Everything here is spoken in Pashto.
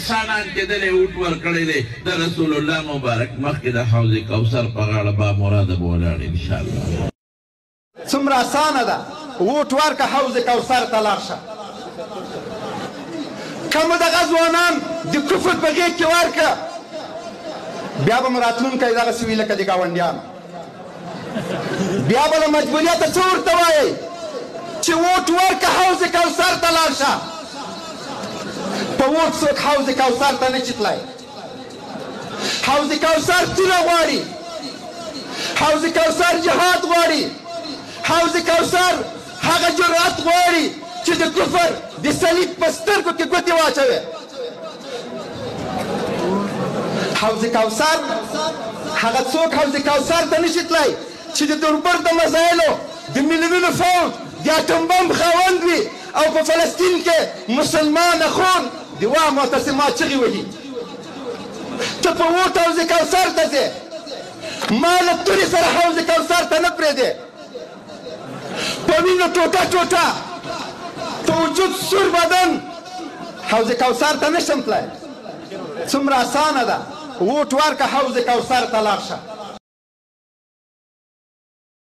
انسانان چې دلې اوټ ورکړی دی د رسول الله مبارک مخکې د حوض کوثر په غاړه با مراده به ولاړ انشاءالله. څومره اسانه ده اوټ ورکه حوض کوثر ته لاړ شه. کومه دغه ځوانان د کفر په غېږ کې ورکه بیا به م راتلونکی دغسې وي لکه د ګاونډیانو. بیا به له مجبوریته څه ورته وایئ چې اوټ ورکه حوض کوثر ته لاړ شه. په اوټ څوک حوض کوثر ته نه شي تللی. حوض کوثر توره غواړي، حوض کوثر جهاد غواړي، حوض کوثر هغه جرأت غواړي چې د کفر د صلیب په سترګو کې ګوتې واچوي. حوض کوثر هغه څوک حوض کوثر ته نشي تللی چې د دوربر د مزایلو د میلیونونو فوج د اټم بم خاوند وي او په فلسطین کې مسلمانه خور د وا معتصما چغې وهي. ته په اوټ حوض کوثر ته ځې، ما له تورې سره حوض کوثر ته نه پرېږدې. په وینو ټوټه ټوټه په وجود سور بدن حوض کوثر ته نشم تللی. څومره اسانه ده اوټ ورکه حوض کوثر ته لاړ شه.